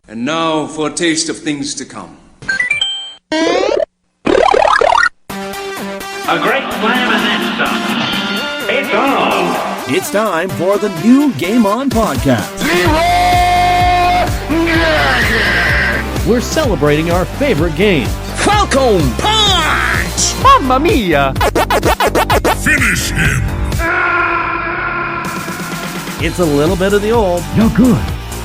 And now for a taste of things to come. A great slam and then some. It's on. It's time for the new GameOn Podcast. We're celebrating our favorite games. Falcon Punch! Mamma mia! Finish him! It's a little bit of the old, You're good,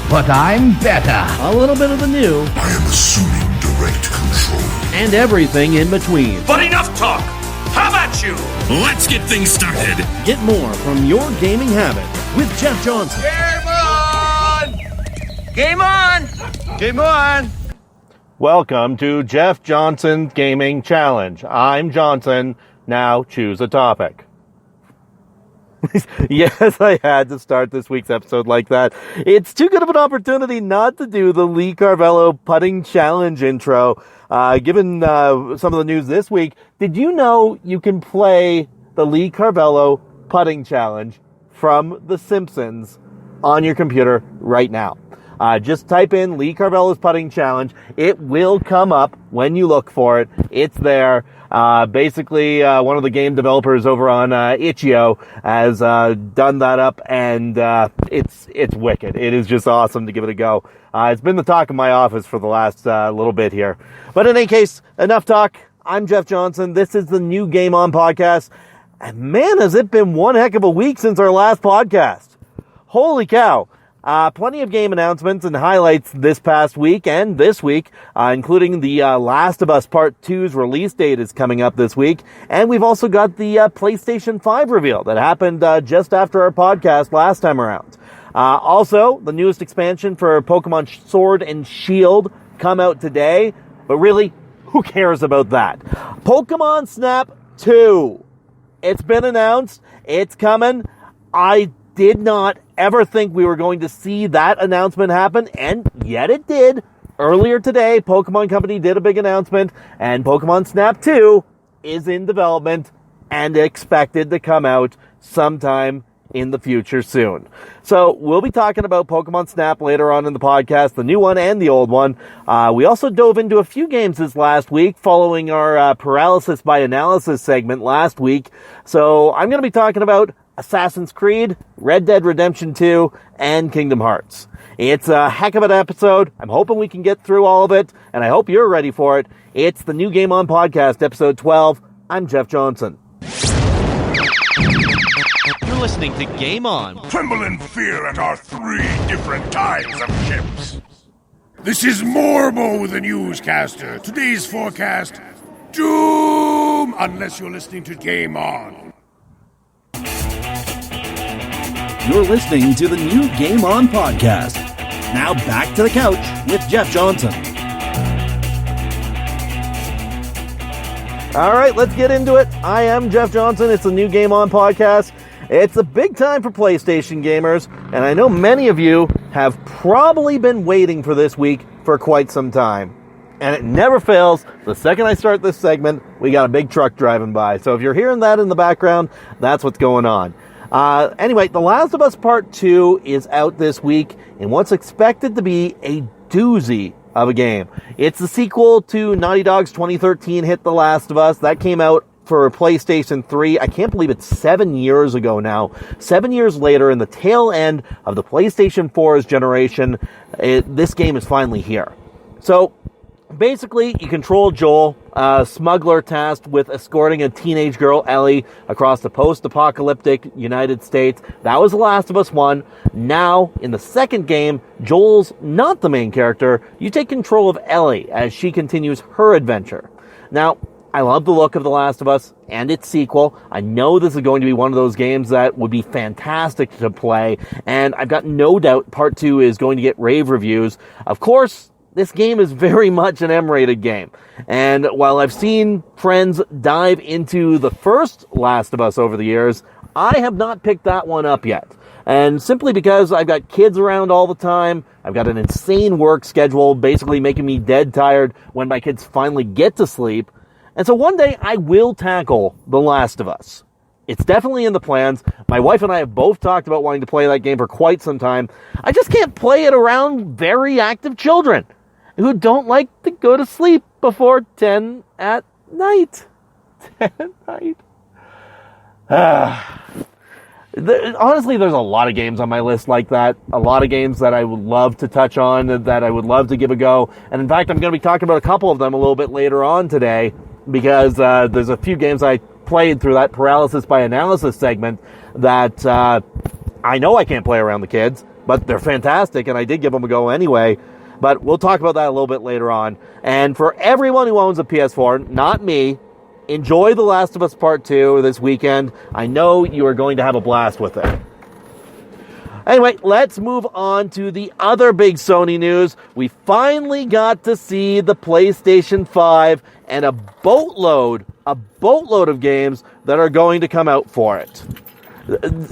but I'm better. a little bit of the new, I am assuming direct control. and everything in between. But enough talk. How about you? Let's get things started. Get more from your gaming habit with Jeff Johnson. Game on! Game on! Game on! Welcome to Jeff Johnson's Gaming Challenge. I'm Johnson. Now choose a topic. Yes, I had to start this week's episode like that. It's too good of an opportunity not to do the Lee Carvello Putting Challenge intro. Given some of the news this week, did you know you can play the Lee Carvello Putting Challenge from The Simpsons on your computer right now? Just type in Lee Carvello's Putting Challenge. It will come up when you look for it. It's there. Basically, one of the game developers over on Itch.io has done that up, and it's wicked. It is just awesome to give it a go. It's been the talk of my office for the last little bit here. But in any case, enough talk. I'm Jeff Johnson. This is the new GameOn Podcast. And man, has it been one heck of a week since our last podcast. Holy cow. Plenty of game announcements and highlights this past week and this week, including the Last of Us Part 2's release date is coming up this week. And we've also got the PlayStation 5 reveal that happened just after our podcast last time around. Also, the newest expansion for Pokemon Sword and Shield come out today. But really, who cares about that? Pokemon Snap 2. It's been announced. It's coming. I did not ever think we were going to see that announcement happen, and yet it did. Earlier today, Pokemon Company did a big announcement, and Pokemon Snap 2 is in development and expected to come out sometime in the future soon. So we'll be talking about Pokemon Snap later on in the podcast, the new one and the old one. We also dove into a few games this last week following our Paralysis by Analysis segment last week. So I'm going to be talking about Assassin's Creed, Red Dead Redemption 2, and Kingdom Hearts. It's a heck of an episode. I'm hoping we can get through all of it, and I hope you're ready for it. It's the new GameOn Podcast, episode 12. I'm Jeff Johnson. You're listening to Game On. Tremble in fear at our 3 different kinds of ships. This is Morbo, the newscaster. Today's forecast, doom, unless you're listening to Game On. You're listening to the new GameOn Podcast. Now back to the couch with Jeff Johnson. All right, let's get into it. I am Jeff Johnson. It's the new GameOn Podcast. It's a big time for PlayStation gamers, and I know many of you have probably been waiting for this week for quite some time. And it never fails. The second I start this segment, we got a big truck driving by. So if you're hearing that in the background, that's what's going on. Anyway, The Last of Us Part 2 is out this week in what's expected to be a doozy of a game. It's the sequel to Naughty Dog's 2013 hit The Last of Us. That came out for PlayStation 3. I can't believe it's 7 years ago now. 7 years later, in the tail end of the PlayStation 4's generation, this game is finally here. So, basically, you control Joel, a smuggler tasked with escorting a teenage girl, Ellie, across the post-apocalyptic United States. That was The Last of Us 1. Now, in the second game, Joel's not the main character. You take control of Ellie as she continues her adventure. Now, I love the look of The Last of Us and its sequel. I know this is going to be one of those games that would be fantastic to play, and I've got no doubt Part 2 is going to get rave reviews. Of course, this game is very much an M-rated game. And while I've seen friends dive into the first Last of Us over the years, I have not picked that one up yet. And simply because I've got kids around all the time, I've got an insane work schedule, basically making me dead tired when my kids finally get to sleep. And so one day I will tackle The Last of Us. It's definitely in the plans. My wife and I have both talked about wanting to play that game for quite some time. I just can't play it around very active children who don't like to go to sleep before 10 at night. 10 at night. Honestly, there's a lot of games on my list like that. A lot of games that I would love to touch on, that I would love to give a go. And in fact, I'm going to be talking about a couple of them a little bit later on today, because there's a few games I played through that Paralysis by Analysis segment that I know I can't play around the kids, but they're fantastic, and I did give them a go anyway. But we'll talk about that a little bit later on. And for everyone who owns a PS4, not me, enjoy The Last of Us Part 2 this weekend. I know you are going to have a blast with it. Anyway, let's move on to the other big Sony news. We finally got to see the PlayStation 5 and a boatload of games that are going to come out for it.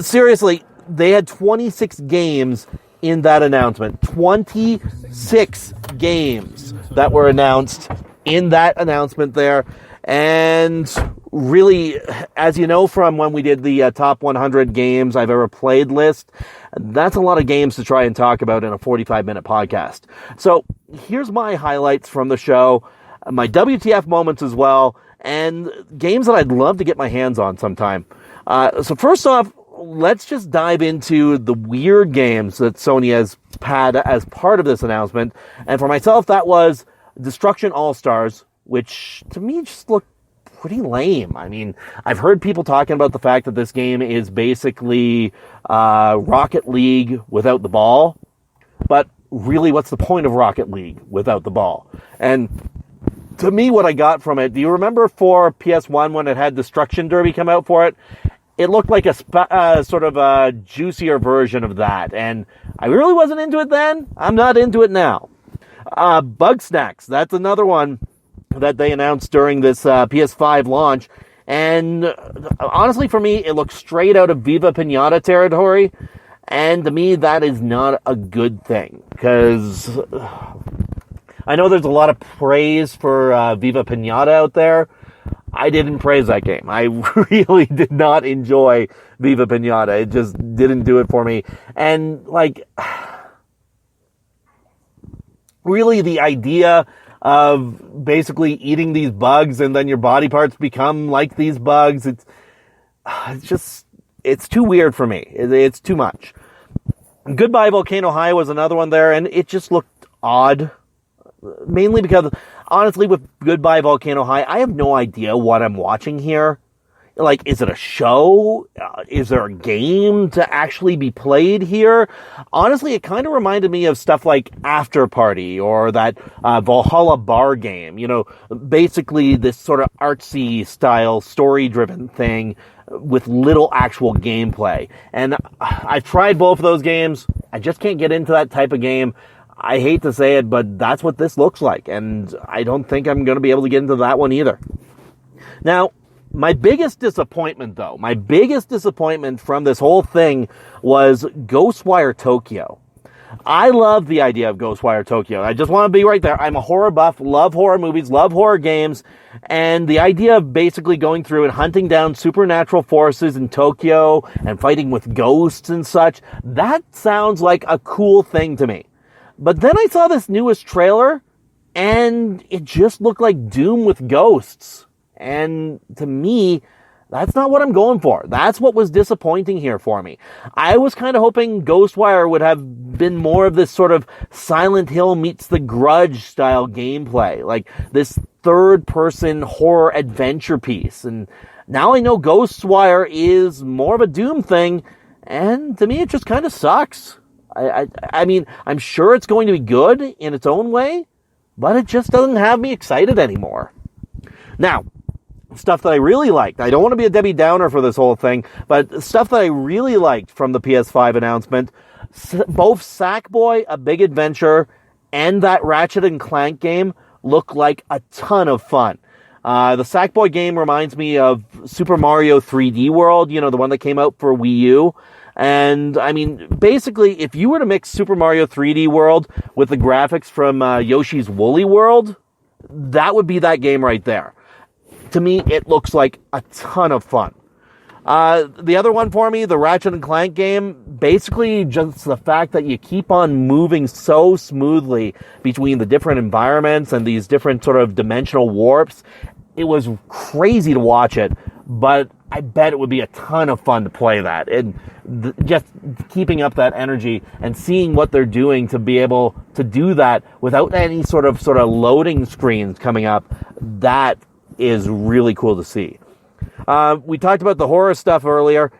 Seriously, they had 26 games in that announcement. 26 games that were announced in that announcement there. And really, as you know from when we did the top 100 games I've ever played list, that's a lot of games to try and talk about in a 45-minute podcast. So here's my highlights from the show, my WTF moments as well, and games that I'd love to get my hands on sometime. So first off, let's just dive into the weird games that Sony has had as part of this announcement. And for myself, that was Destruction All-Stars, which to me just looked pretty lame. I mean, I've heard people talking about the fact that this game is basically Rocket League without the ball. But really, what's the point of Rocket League without the ball? And to me, what I got from it, do you remember for PS1 when it had Destruction Derby come out for it? It looked like a sort of a juicier version of that. And I really wasn't into it then. I'm not into it now. Bug Snacks, that's another one that they announced during this PS5 launch. And honestly, for me, it looks straight out of Viva Pinata territory. And to me, that is not a good thing. Because I know there's a lot of praise for Viva Pinata out there. I didn't praise that game. I really did not enjoy Viva Pinata. It just didn't do it for me. And, like, really the idea of basically eating these bugs and then your body parts become like these bugs, it's too weird for me. It's too much. Goodbye Volcano High was another one there, and it just looked odd. Mainly because, honestly, with Goodbye Volcano High, I have no idea what I'm watching here. Like, is it a show? Is there a game to actually be played here? Honestly, it kind of reminded me of stuff like After Party or that Valhalla bar game. You know, basically this sort of artsy style, story-driven thing with little actual gameplay. And I've tried both of those games. I just can't get into that type of game. I hate to say it, but that's what this looks like, and I don't think I'm going to be able to get into that one either. Now, my biggest disappointment from this whole thing was Ghostwire Tokyo. I love the idea of Ghostwire Tokyo. I just want to be right there. I'm a horror buff, love horror movies, love horror games, and the idea of basically going through and hunting down supernatural forces in Tokyo and fighting with ghosts and such, that sounds like a cool thing to me. But then I saw this newest trailer, and it just looked like Doom with ghosts. And to me, that's not what I'm going for. That's what was disappointing here for me. I was kind of hoping Ghostwire would have been more of this sort of Silent Hill meets The Grudge style gameplay. Like this third-person horror adventure piece. And now I know Ghostwire is more of a Doom thing, and to me it just kind of sucks. I mean, I'm sure it's going to be good in its own way, but it just doesn't have me excited anymore. Now, stuff that I really liked. I don't want to be a Debbie Downer for this whole thing, but stuff that I really liked from the PS5 announcement, both Sackboy: A Big Adventure and that Ratchet and Clank game look like a ton of fun. The Sackboy game reminds me of Super Mario 3D World, you know, the one that came out for Wii U. And, I mean, basically, if you were to mix Super Mario 3D World with the graphics from Yoshi's Woolly World, that would be that game right there. To me, it looks like a ton of fun. The other one for me, the Ratchet & Clank game, basically just the fact that you keep on moving so smoothly between the different environments and these different sort of dimensional warps. It was crazy to watch it, but I bet it would be a ton of fun to play that. And just keeping up that energy and seeing what they're doing to be able to do that without any sort of loading screens coming up, that is really cool to see. We talked about the horror stuff earlier.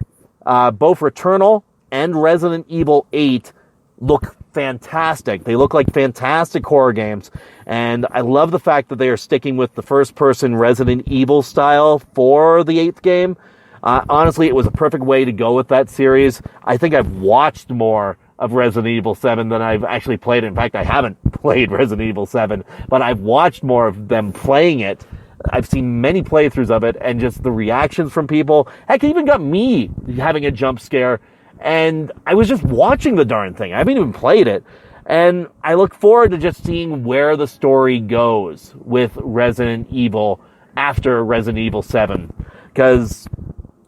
Both Returnal and Resident Evil 8 look fantastic. They look like fantastic horror games. And I love the fact that they are sticking with the first-person Resident Evil style for the 8th game. Honestly, it was a perfect way to go with that series. I think I've watched more of Resident Evil 7 than I've actually played it. In fact, I haven't played Resident Evil 7, but I've watched more of them playing it. I've seen many playthroughs of it, and just the reactions from people. Heck, it even got me having a jump scare, and I was just watching the darn thing. I haven't even played it. And I look forward to just seeing where the story goes with Resident Evil after Resident Evil 7. Because,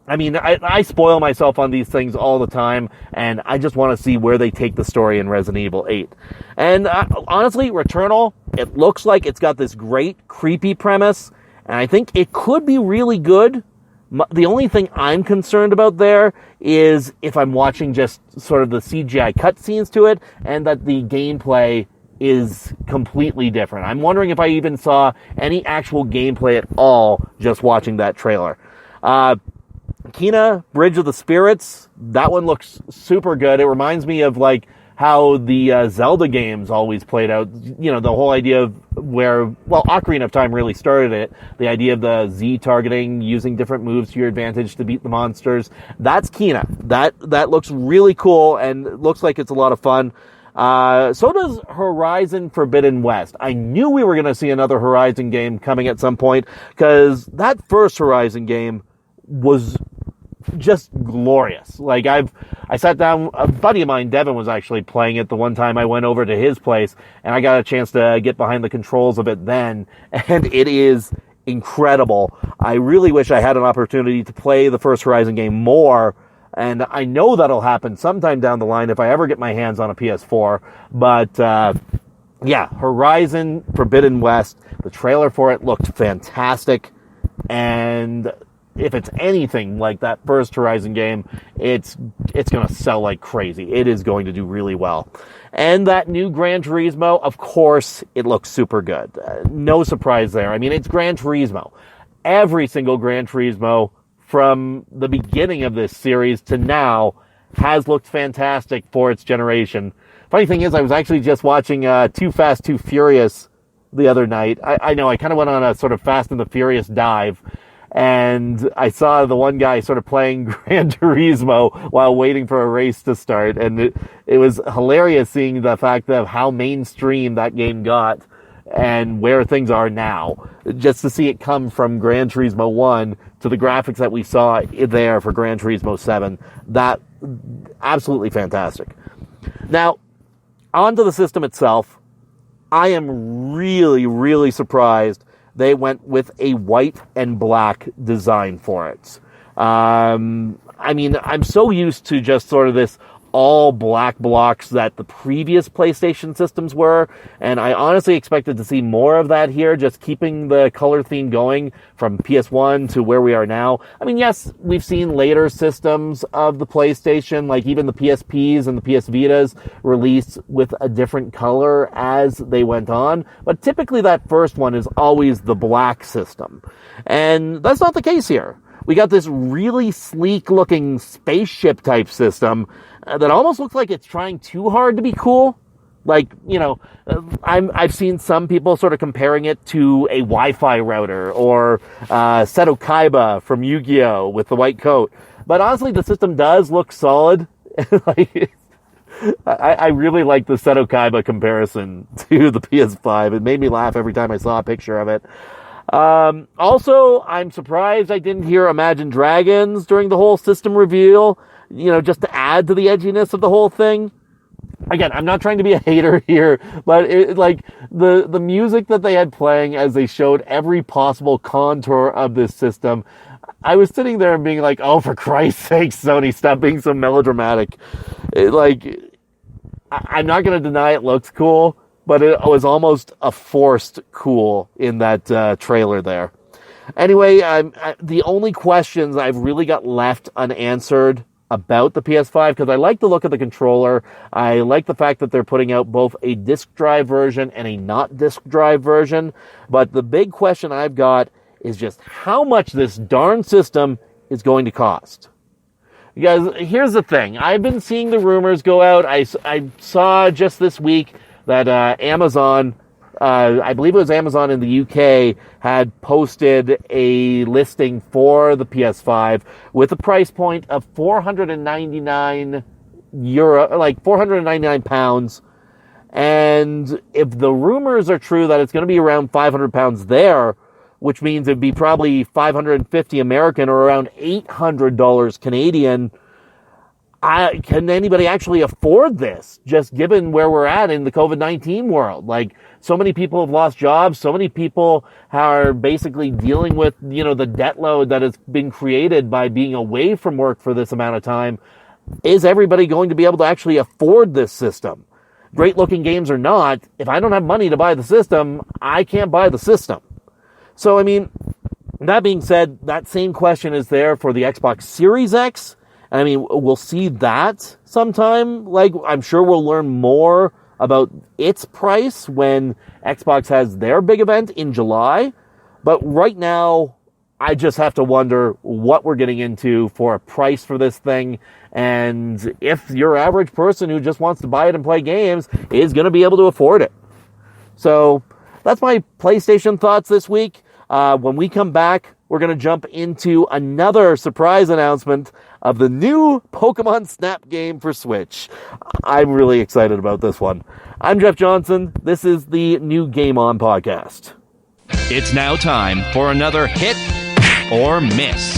I mean, I spoil myself on these things all the time, and I just want to see where they take the story in Resident Evil 8. And honestly, Returnal, it looks like it's got this great, creepy premise, and I think it could be really good. The only thing I'm concerned about there is if I'm watching just sort of the CGI cutscenes to it, and that the gameplay is completely different. I'm wondering if I even saw any actual gameplay at all just watching that trailer. Kena, Bridge of the Spirits, that one looks super good. It reminds me of like how the Zelda games always played out. You know, the whole idea of Ocarina of Time really started it. The idea of the Z targeting, using different moves to your advantage to beat the monsters. That's Kena. That looks really cool and looks like it's a lot of fun. So does Horizon Forbidden West. I knew we were going to see another Horizon game coming at some point, because that first Horizon game was just glorious. Like, I sat down, a buddy of mine, Devin, was actually playing it the one time I went over to his place, and I got a chance to get behind the controls of it then, and it is incredible. I really wish I had an opportunity to play the first Horizon game more, and I know that'll happen sometime down the line if I ever get my hands on a PS4, but yeah, Horizon Forbidden West, the trailer for it looked fantastic, and if it's anything like that first Horizon game, it's going to sell like crazy. It is going to do really well. And that new Gran Turismo, of course, it looks super good. No surprise there. I mean, it's Gran Turismo. Every single Gran Turismo from the beginning of this series to now has looked fantastic for its generation. Funny thing is, I was actually just watching Too Fast, Too Furious the other night. I know, I kind of went on a sort of Fast and the Furious dive, and I saw the one guy sort of playing Gran Turismo while waiting for a race to start, and it was hilarious seeing the fact of how mainstream that game got and where things are now. Just to see it come from Gran Turismo 1 to the graphics that we saw there for Gran Turismo 7, that absolutely fantastic. Now, onto the system itself, I am really, really surprised they went with a white and black design for it. I mean, I'm so used to just sort of this all black blocks that the previous PlayStation systems were, and I honestly expected to see more of that here, just keeping the color theme going from PS1 to where we are now. I mean, yes, we've seen later systems of the PlayStation, like even the PSPs and the PS Vitas, released with a different color as they went on, but typically that first one is always the black system. And that's not the case here. We got this really sleek-looking spaceship type system that almost looks like it's trying too hard to be cool. Like, you know, I've seen some people sort of comparing it to a Wi-Fi router or Seto Kaiba from Yu-Gi-Oh! With the white coat. But honestly, the system does look solid. I really like the Seto Kaiba comparison to the PS5. It made me laugh every time I saw a picture of it. Also, I'm surprised I didn't hear Imagine Dragons during the whole system reveal, you know, just to add to the edginess of the whole thing. Again, I'm not trying to be a hater here, but the music that they had playing as they showed every possible contour of this system, I was sitting there and being like, oh, for Christ's sake, Sony, stop being so melodramatic. I'm not going to deny it looks cool, but it was almost a forced cool in that trailer there. Anyway, the only questions I've really got left unanswered about the PS5, because I like the look of the controller. I like the fact that they're putting out both a disc drive version and a not disc drive version. But the big question I've got is just how much this darn system is going to cost. You guys, here's the thing. I've been seeing the rumors go out. I saw just this week that Amazon, I believe it was Amazon in the UK, had posted a listing for the PS5 with a price point of €499, like £499. And if the rumors are true that it's going to be around £500 there, which means it'd be probably $550 American or around $800 Canadian. Can anybody actually afford this, just given where we're at in the COVID-19 world? Like, so many people have lost jobs. So many people are basically dealing with, the debt load that has been created by being away from work for this amount of time. Is everybody going to be able to actually afford this system? Great looking games or not, if I don't have money to buy the system, I can't buy the system. So, that being said, that same question is there for the Xbox Series X. We'll see that sometime. Like, I'm sure we'll learn more about its price when Xbox has their big event in July. But right now, I just have to wonder what we're getting into for a price for this thing. And if your average person who just wants to buy it and play games is going to be able to afford it. So, that's my PlayStation thoughts this week. When we come back, we're going to jump into another surprise announcement of the new Pokemon Snap game for Switch. I'm really excited about this one. I'm Jeff Johnson. This is the new GameOn Podcast. It's now time for another hit or miss.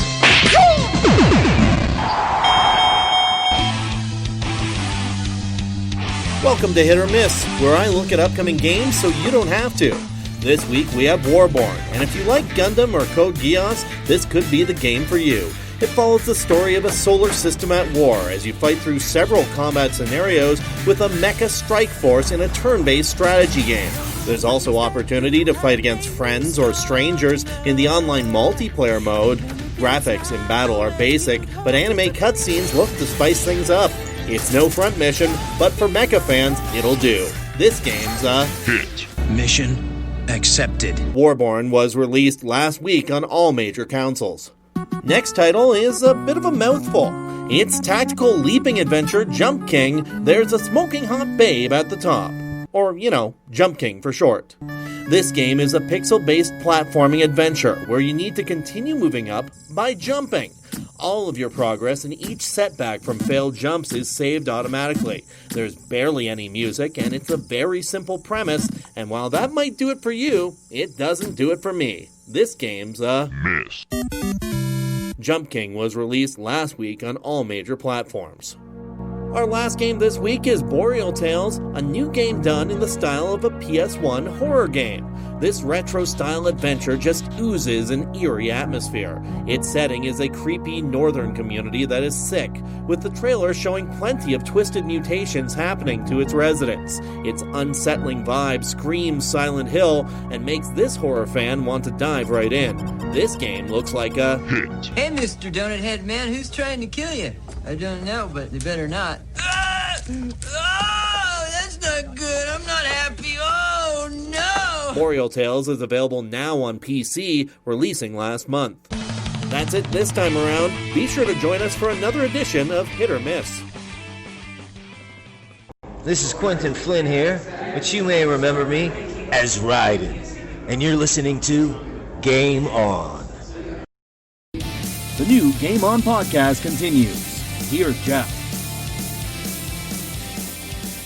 Welcome to Hit or Miss, where I look at upcoming games so you don't have to. This week we have Warborn, and if you like Gundam or Code Geass, this could be the game for you. It follows the story of a solar system at war as you fight through several combat scenarios with a mecha strike force in a turn-based strategy game. There's also opportunity to fight against friends or strangers in the online multiplayer mode. Graphics in battle are basic, but anime cutscenes look to spice things up. It's no front mission, but for mecha fans, it'll do. This game's a hit. Mission accepted. Warborn was released last week on all major consoles. Next title is a bit of a mouthful. It's tactical leaping adventure Jump King, There's a Smoking Hot Babe at the Top. Or, Jump King for short. This game is a pixel-based platforming adventure where you need to continue moving up by jumping. All of your progress and each setback from failed jumps is saved automatically. There's barely any music, and it's a very simple premise, and while that might do it for you, it doesn't do it for me. This game's a miss. Jump King was released last week on all major platforms. Our last game this week is Boreal Tales, a new game done in the style of a PS1 horror game. This retro-style adventure just oozes an eerie atmosphere. Its setting is a creepy northern community that is sick, with the trailer showing plenty of twisted mutations happening to its residents. Its unsettling vibe screams Silent Hill and makes this horror fan want to dive right in. This game looks like a hit. Hey, Mr. Donut Head Man, who's trying to kill you? I don't know, but they better not. Oh, that's not good. I'm not happy. Oh, no. Boreal Tales is available now on PC, releasing last month. That's it this time around. Be sure to join us for another edition of Hit or Miss. This is Quentin Flynn here, but you may remember me as Raiden. And you're listening to Game On. The new GameOn Podcast continues. Here's Jeff.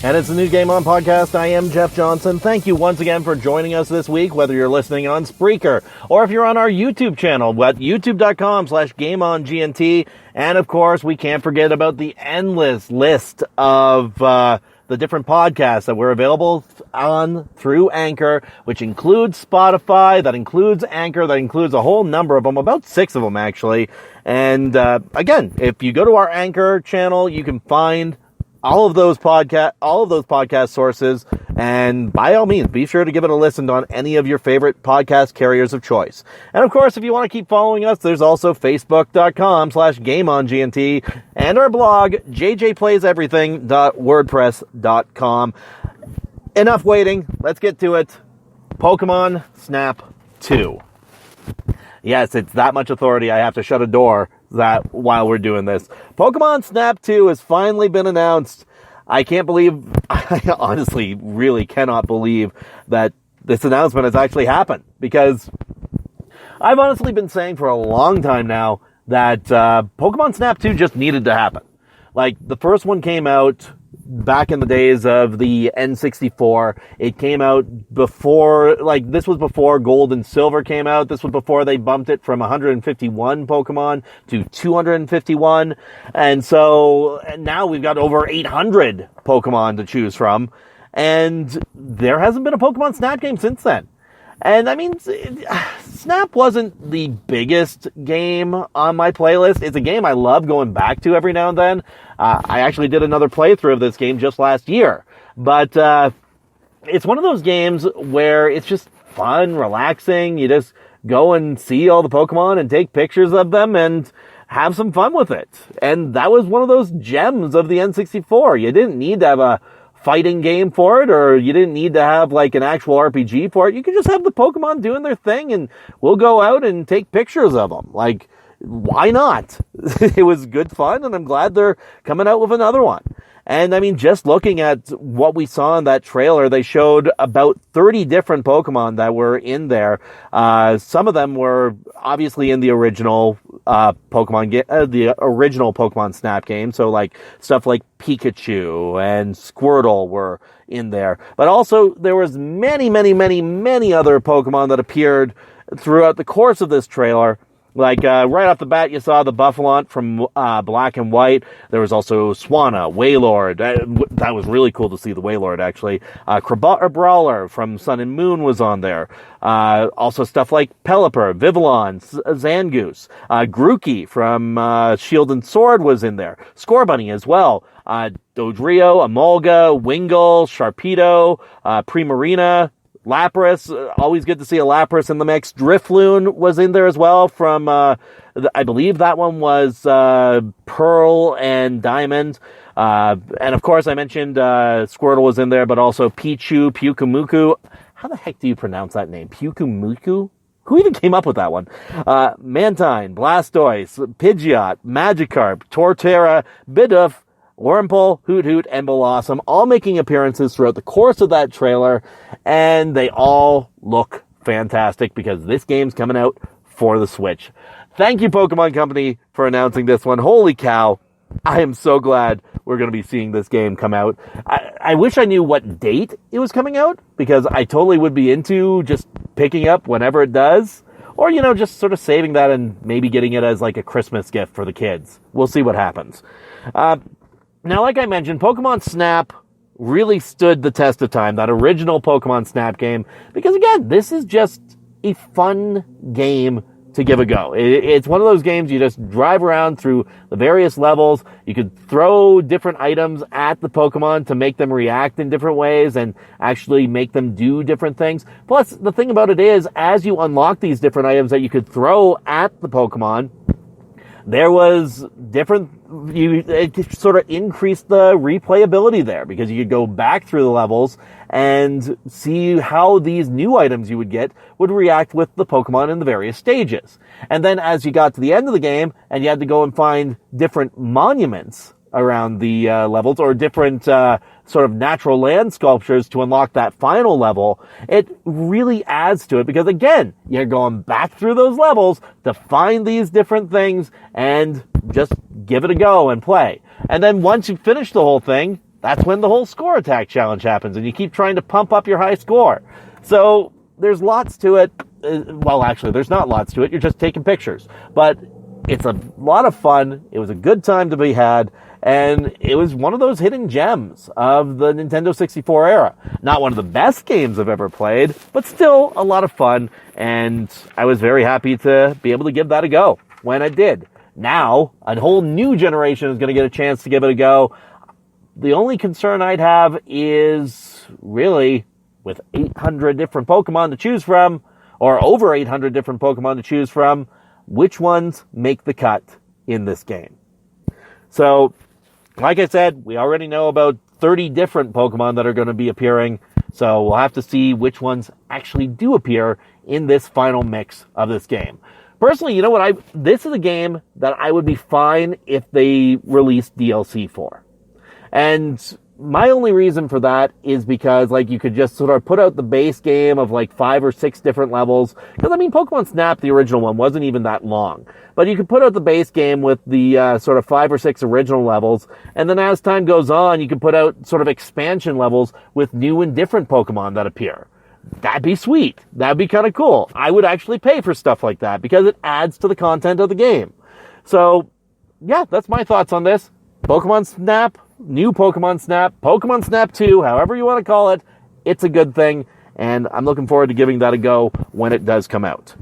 And it's the new GameOn Podcast. I am Jeff Johnson. Thank you once again for joining us this week, whether you're listening on Spreaker or if you're on our YouTube channel at youtube.com/GameOnGNT. And of course, we can't forget about the endless list of the the different podcasts that we're available on through Anchor, which includes Spotify, that includes Anchor, that includes a whole number of them, about 6 of them actually. And again, if you go to our Anchor channel, you can find all of those podcast sources, and by all means, be sure to give it a listen on any of your favorite podcast carriers of choice. And of course, if you want to keep following us, there's also facebook.com/GameOnGNT and our blog, jjplayseverything.wordpress.com. Enough waiting. Let's get to it. Pokemon Snap 2. Yes, it's that much authority. I have to shut a door that while we're doing this. Pokemon Snap 2 has finally been announced. I honestly really cannot believe that this announcement has actually happened, because I've honestly been saying for a long time now that Pokemon Snap 2 just needed to happen. Like, the first one came out back in the days of the N64. It came out before, this was before Gold and Silver came out. This was before they bumped it from 151 Pokemon to 251. And now we've got over 800 Pokemon to choose from. And there hasn't been a Pokemon Snap game since then. And I mean, Snap wasn't the biggest game on my playlist. It's a game I love going back to every now and then. I actually did another playthrough of this game just last year. But it's one of those games where it's just fun, relaxing. You just go and see all the Pokemon and take pictures of them and have some fun with it. And that was one of those gems of the N64. You didn't need to have a fighting game for it, or you didn't need to have an actual RPG for it. You could just have the Pokemon doing their thing, and we'll go out and take pictures of them. Why not? It was good fun, and I'm glad they're coming out with another one. And I mean, just looking at what we saw in that trailer, they showed about 30 different Pokemon that were in there. Some of them were obviously in the original the original Pokemon Snap game. So stuff like Pikachu and Squirtle were in there. But also there was many, many, many, many other Pokemon that appeared throughout the course of this trailer. Right off the bat, you saw the Buffalont from Black and White. There was also Swanna, Wailord. That was really cool to see the Wailord, actually. Brawler from Sun and Moon was on there. Also stuff like Pelipper, Vivillon, Zangoose. Grookey from Shield and Sword was in there. Scorbunny as well. Dodrio, Emolga, Wingull, Sharpedo, Primarina, Lapras, always good to see a Lapras in the mix. Drifloon was in there as well from, I believe that one was Pearl and Diamond. And of course I mentioned Squirtle was in there, but also Pichu, Pyukumuku. How the heck do you pronounce that name? Pyukumuku? Who even came up with that one? Mantine, Blastoise, Pidgeot, Magikarp, Torterra, Bidoof, Wurmple, Hoot Hoot, and Blossom, all making appearances throughout the course of that trailer, and they all look fantastic because this game's coming out for the Switch. Thank you, Pokemon Company, for announcing this one. Holy cow. I am so glad we're going to be seeing this game come out. I wish I knew what date it was coming out, because I totally would be into just picking up whenever it does. Or, just sort of saving that and maybe getting it as a Christmas gift for the kids. We'll see what happens. Now, like I mentioned, Pokemon Snap really stood the test of time, that original Pokemon Snap game, because again, this is just a fun game to give a go. It's one of those games you just drive around through the various levels. You could throw different items at the Pokemon to make them react in different ways and actually make them do different things. Plus, the thing about it is, as you unlock these different items that you could throw at the Pokemon, there was it sort of increased the replayability there, because you could go back through the levels and see how these new items you would get would react with the Pokemon in the various stages. And then as you got to the end of the game and you had to go and find different monuments around the levels, or different sort of natural land sculptures to unlock that final level, it really adds to it, because again, you're going back through those levels to find these different things and just give it a go and play. And then once you finish the whole thing, that's when the whole score attack challenge happens, and you keep trying to pump up your high score. So there's lots to it. Well, actually, there's not lots to it. You're just taking pictures. But it's a lot of fun. It was a good time to be had. And it was one of those hidden gems of the Nintendo 64 era. Not one of the best games I've ever played, but still a lot of fun. And I was very happy to be able to give that a go when I did. Now, a whole new generation is going to get a chance to give it a go. The only concern I'd have is really with 800 different Pokemon to choose from, or over 800 different Pokemon to choose from, which ones make the cut in this game. So, like I said, we already know about 30 different Pokemon that are going to be appearing, so we'll have to see which ones actually do appear in this final mix of this game. Personally, you know what? This is a game that I would be fine if they released DLC for. And my only reason for that is because, like, you could just sort of put out the base game of, like, 5 or 6 different levels. Because, I mean, Pokemon Snap, the original one, wasn't even that long. But you could put out the base game with the sort of 5 or 6 original levels. And then as time goes on, you can put out sort of expansion levels with new and different Pokemon that appear. That'd be sweet. That'd be kind of cool. I would actually pay for stuff like that because it adds to the content of the game. So, yeah, that's my thoughts on this. Pokemon Snap, new Pokemon Snap 2, however you want to call it, it's a good thing, and I'm looking forward to giving that a go when it does come out.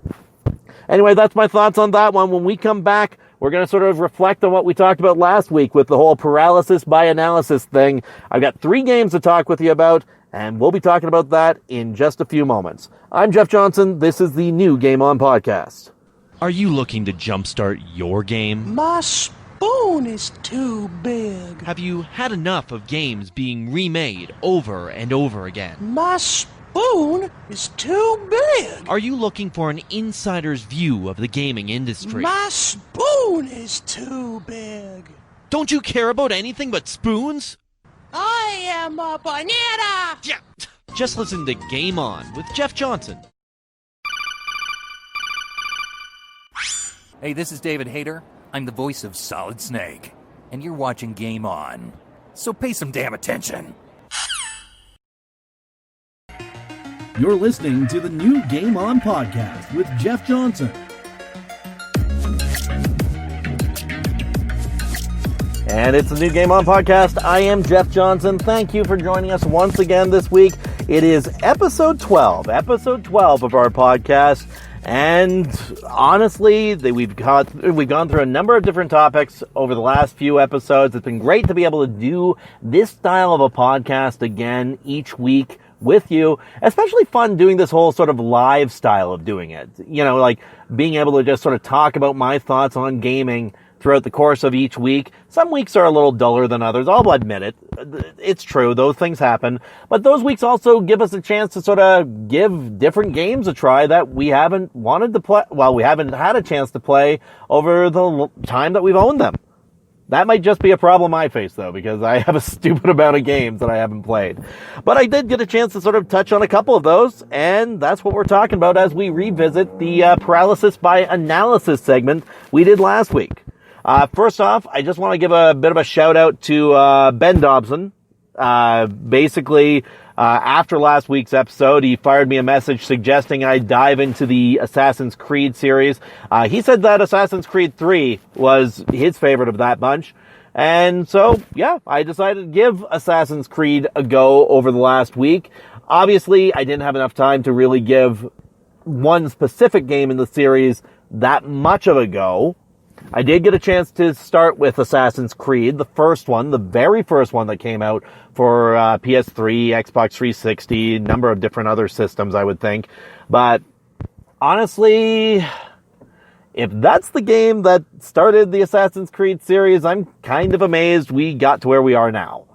Anyway, that's my thoughts on that one. When we come back, we're going to sort of reflect on what we talked about last week with the whole paralysis by analysis thing. I've got 3 games to talk with you about, and we'll be talking about that in just a few moments. I'm Jeff Johnson. This is the new GameOn Podcast. Are you looking to jumpstart your game? My spoon is too big. Have you had enough of games being remade over and over again? My spoon is too big. Are you looking for an insider's view of the gaming industry? My spoon is too big. Don't you care about anything but spoons? I am a banana. Yeah. Just listen to Game On with Jeff Johnson. Hey, this is David Hayter. I'm the voice of Solid Snake, and you're watching Game On. So pay some damn attention. You're listening to the new Game On Podcast with Jeff Johnson. And it's the new Game On Podcast. I am Jeff Johnson. Thank you for joining us once again this week. It is episode 12 of our podcast. And honestly, we've gone through a number of different topics over the last few episodes. It's been great to be able to do this style of a podcast again each week with you. Especially fun doing this whole sort of live style of doing it. You know, like being able to just sort of talk about my thoughts on gaming throughout the course of each week. Some weeks are a little duller than others. I'll admit it. It's true. Those things happen. But those weeks also give us a chance to sort of give different games a try that we haven't wanted to play. Well, we haven't had a chance to play over the time that we've owned them. That might just be a problem I face, though, because I have a stupid amount of games that I haven't played. But I did get a chance to sort of touch on a couple of those, and that's what we're talking about as we revisit the Paralysis by Analysis segment we did last week. First off, I just want to give a bit of a shout out to Ben Dobson. After last week's episode, he fired me a message suggesting I dive into the Assassin's Creed series. He said that Assassin's Creed 3 was his favorite of that bunch. And so, yeah, I decided to give Assassin's Creed a go over the last week. Obviously, I didn't have enough time to really give one specific game in the series that much of a go. I did get a chance to start with Assassin's Creed, the first one, the very first one that came out for PS3, Xbox 360, a number of different other systems, I would think. But honestly, if that's the game that started the Assassin's Creed series, I'm kind of amazed we got to where we are now.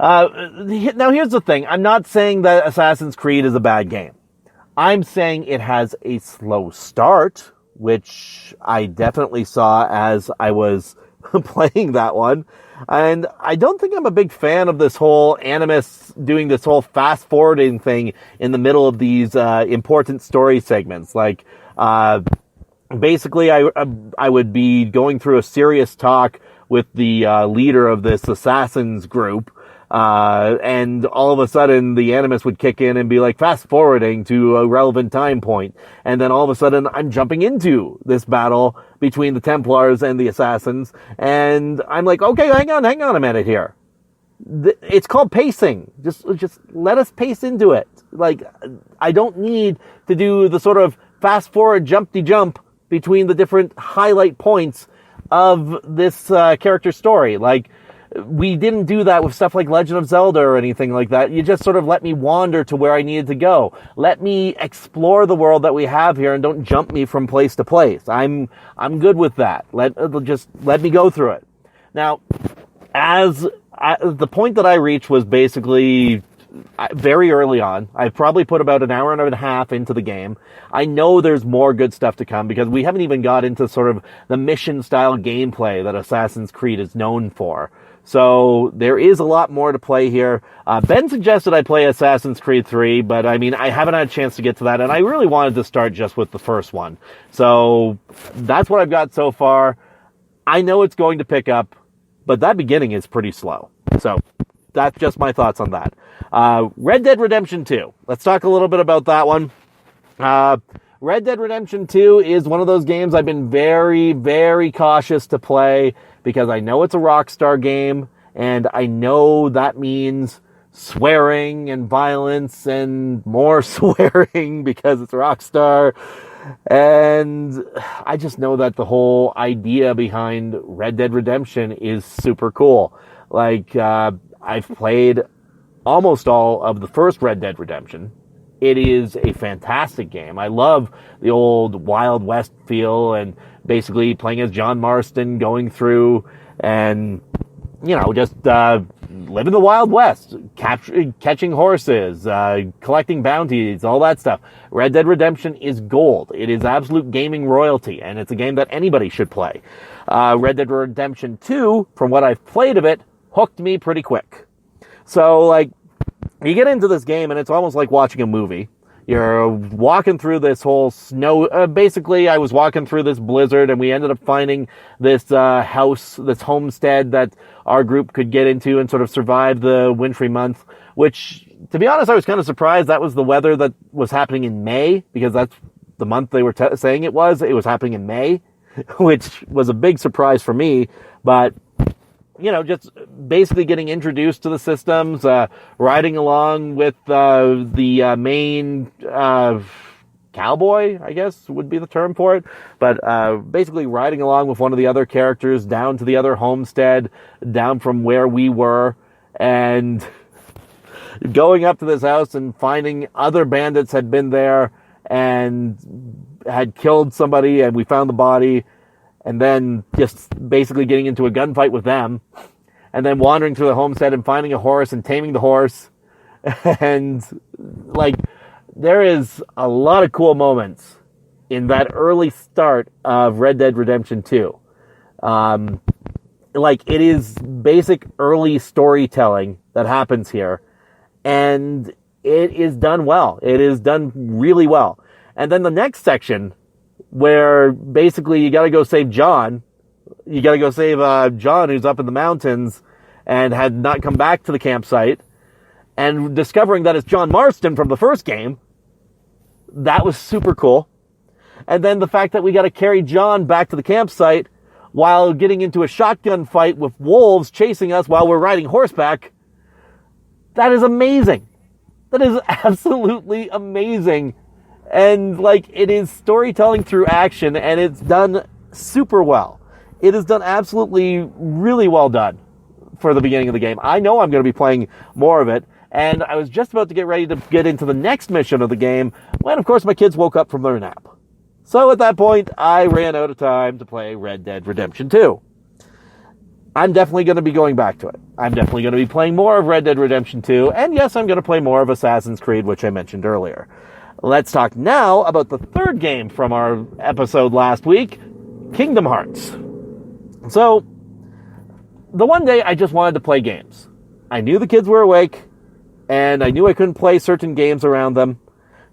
Now, here's the thing. I'm not saying that Assassin's Creed is a bad game. I'm saying it has a slow start, which I definitely saw as I was playing that one. And I don't think I'm a big fan of this whole Animus doing this whole fast-forwarding thing in the middle of these important story segments. Like, basically, I would be going through a serious talk with the leader of this assassins group, And all of a sudden the animus would kick in and be like fast forwarding to a relevant time point. And then all of a sudden I'm jumping into this battle between the Templars and the Assassins. And I'm like, okay, hang on a minute here. It's called pacing. Just let us pace into it. Like, I don't need to do the sort of fast forward jump between the different highlight points of this character story. Like, we didn't do that with stuff like Legend of Zelda or anything like that. You just sort of let me wander to where I needed to go. Let me explore the world that we have here and don't jump me from place to place. I'm good with that. Let me go through it. Now, the point that I reached was basically very early on. I probably put about an hour and a half into the game. I know there's more good stuff to come because we haven't even got into sort of the mission style gameplay that Assassin's Creed is known for. So there is a lot more to play here. Ben suggested I play Assassin's Creed 3, but I mean, I haven't had a chance to get to that, and I really wanted to start just with the first one. So that's what I've got so far. I know it's going to pick up, but that beginning is pretty slow. So that's just my thoughts on that. Red Dead Redemption 2. Let's talk a little bit about that one. Red Dead Redemption 2 is one of those games I've been very, very cautious to play because I know it's a Rockstar game, and I know that means swearing and violence and more swearing because it's Rockstar. And I just know that the whole idea behind Red Dead Redemption is super cool. Like, I've played almost all of the first Red Dead Redemption. It is a fantastic game. I love the old Wild West feel and basically playing as John Marston, going through and, just living the Wild West, catching horses, collecting bounties, all that stuff. Red Dead Redemption is gold. It is absolute gaming royalty, and it's a game that anybody should play. Red Dead Redemption 2, from what I've played of it, hooked me pretty quick. So, you get into this game, and it's almost like watching a movie. You're walking through this whole snow. Basically, I was walking through this blizzard, and we ended up finding this house, this homestead that our group could get into and sort of survive the wintry month, which, to be honest, I was kind of surprised that was the weather that was happening in May, because that's the month they were saying it was. It was happening in May, which was a big surprise for me, but just basically getting introduced to the systems, riding along with the main cowboy, I guess would be the term for it. But basically riding along with one of the other characters down to the other homestead, down from where we were, and going up to this house and finding other bandits had been there and had killed somebody, and we found the body. And then just basically getting into a gunfight with them, and then wandering through the homestead and finding a horse and taming the horse. And there is a lot of cool moments in that early start of Red Dead Redemption 2. It is basic early storytelling that happens here, and it is done well. It is done really well. And then the next section, where basically you gotta go save John. You gotta go save John, who's up in the mountains and had not come back to the campsite, and discovering that it's John Marston from the first game. That was super cool. And then the fact that we gotta carry John back to the campsite while getting into a shotgun fight with wolves chasing us while we're riding horseback. That is amazing. That is absolutely amazing. And it is storytelling through action, and it's done super well. It is done absolutely really well done for the beginning of the game. I know I'm going to be playing more of it, and I was just about to get ready to get into the next mission of the game when, of course, my kids woke up from their nap. So at that point, I ran out of time to play Red Dead Redemption 2. I'm definitely going to be going back to it. I'm definitely going to be playing more of Red Dead Redemption 2, and yes, I'm going to play more of Assassin's Creed, which I mentioned earlier. Let's talk now about the third game from our episode last week, Kingdom Hearts. So, the one day I just wanted to play games. I knew the kids were awake, and I knew I couldn't play certain games around them.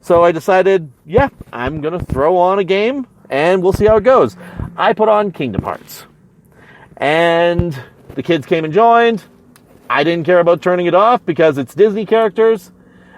So I decided, I'm going to throw on a game, and we'll see how it goes. I put on Kingdom Hearts. And the kids came and joined, I didn't care about turning it off because it's Disney characters.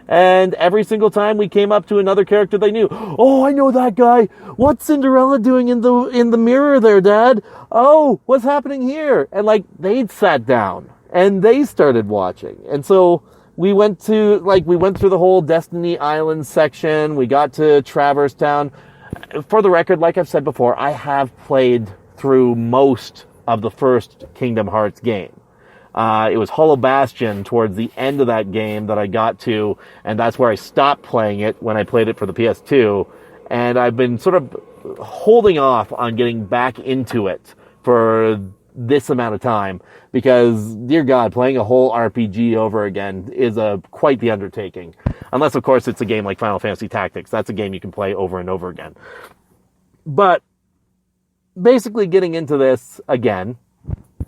And every single time we came up to another character they knew, oh, I know that guy. What's Cinderella doing in the mirror there, Dad? Oh, what's happening here? And like, they'd sat down and they started watching. And so we went through the whole Destiny Island section. We got to Traverse Town. For the record, like I've said before, I have played through most of the first Kingdom Hearts game. It was Hollow Bastion towards the end of that game that I got to, and that's where I stopped playing it when I played it for the PS2. And I've been sort of holding off on getting back into it for this amount of time because, dear God, playing a whole RPG over again is quite the undertaking. Unless, of course, it's a game like Final Fantasy Tactics. That's a game you can play over and over again. But basically getting into this again,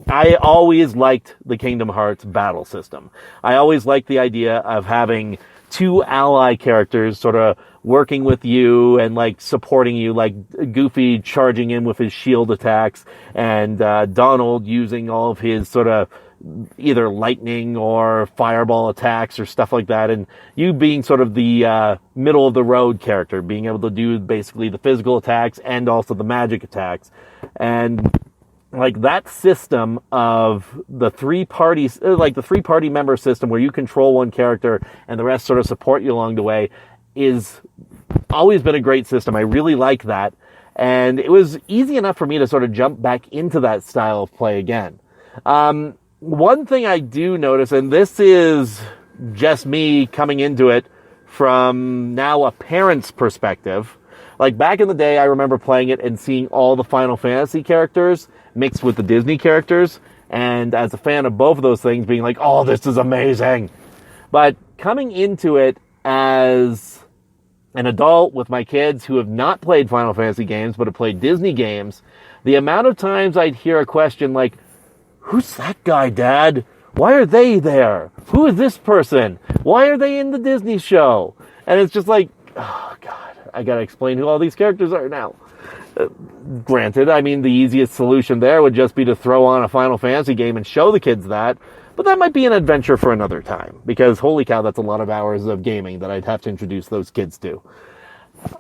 I always liked the Kingdom Hearts battle system. I always liked the idea of having two ally characters sort of working with you and like supporting you, like Goofy charging in with his shield attacks and Donald using all of his sort of either lightning or fireball attacks or stuff like that, and you being sort of the middle of the road character, being able to do basically the physical attacks and also the magic attacks. And like that system of the three parties, like the 3-party member system where you control one character and the rest sort of support you along the way, is always been a great system. I really like that. And it was easy enough for me to sort of jump back into that style of play again. One thing I do notice, and this is just me coming into it from now a parent's perspective, like back in the day, I remember playing it and seeing all the Final Fantasy characters mixed with the Disney characters, and as a fan of both of those things, being like, oh, this is amazing. But coming into it as an adult with my kids who have not played Final Fantasy games, but have played Disney games, the amount of times I'd hear a question like, who's that guy, Dad? Why are they there? Who is this person? Why are they in the Disney show? And it's just like, oh, God, I gotta explain who all these characters are now. Granted, I mean, the easiest solution there would just be to throw on a Final Fantasy game and show the kids that, but that might be an adventure for another time, because holy cow, that's a lot of hours of gaming that I'd have to introduce those kids to.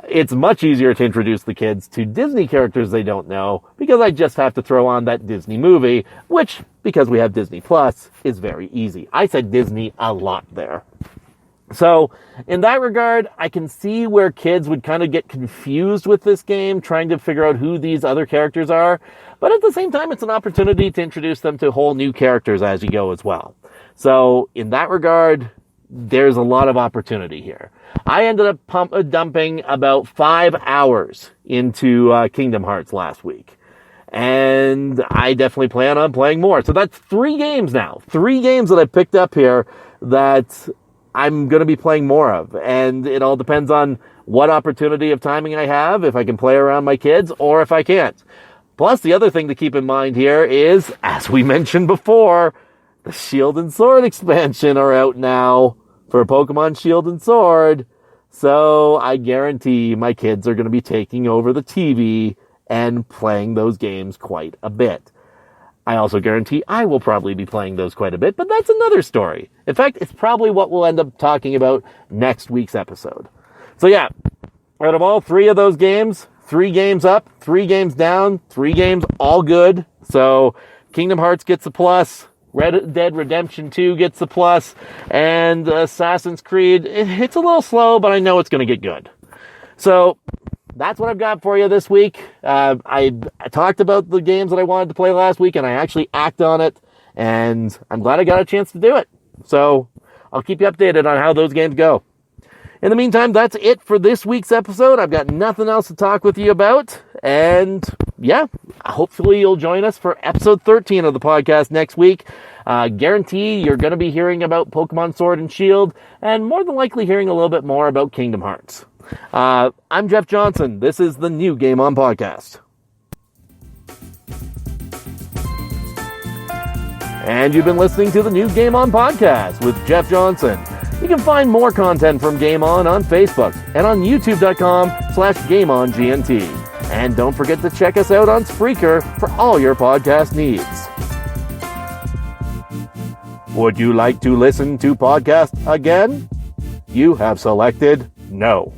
It's much easier to introduce the kids to Disney characters they don't know, because I just have to throw on that Disney movie, which, because we have Disney Plus, is very easy. I said Disney a lot there. So, in that regard, I can see where kids would kind of get confused with this game, trying to figure out who these other characters are. But at the same time, it's an opportunity to introduce them to whole new characters as you go as well. So, in that regard, there's a lot of opportunity here. I ended up dumping about 5 hours into Kingdom Hearts last week. And I definitely plan on playing more. So that's 3 games now. 3 games that I picked up here that I'm going to be playing more of. And it all depends on what opportunity of timing I have, if I can play around my kids, or if I can't. Plus, the other thing to keep in mind here is, as we mentioned before, the Shield and Sword expansion are out now for Pokemon Shield and Sword. So I guarantee my kids are going to be taking over the TV and playing those games quite a bit. I also guarantee I will probably be playing those quite a bit, but that's another story. In fact, it's probably what we'll end up talking about next week's episode. So yeah, out of all 3 of those games, 3 games up, 3 games down, 3 games all good. So Kingdom Hearts gets a plus, Red Dead Redemption 2 gets a plus, and Assassin's Creed, it's a little slow, but I know it's going to get good. So that's what I've got for you this week. I talked about the games that I wanted to play last week, and I actually acted on it, and I'm glad I got a chance to do it. So I'll keep you updated on how those games go. In the meantime, that's it for this week's episode. I've got nothing else to talk with you about, and yeah, hopefully you'll join us for episode 13 of the podcast next week. Guarantee you're going to be hearing about Pokemon Sword and Shield, and more than likely hearing a little bit more about Kingdom Hearts. I'm Jeff Johnson. This is the new GameOn Podcast. And you've been listening to the new GameOn Podcast with Jeff Johnson. You can find more content from GameOn on Facebook and on youtube.com/GameOnGNT. And don't forget to check us out on Spreaker for all your podcast needs. Would you like to listen to podcast again? You have selected no.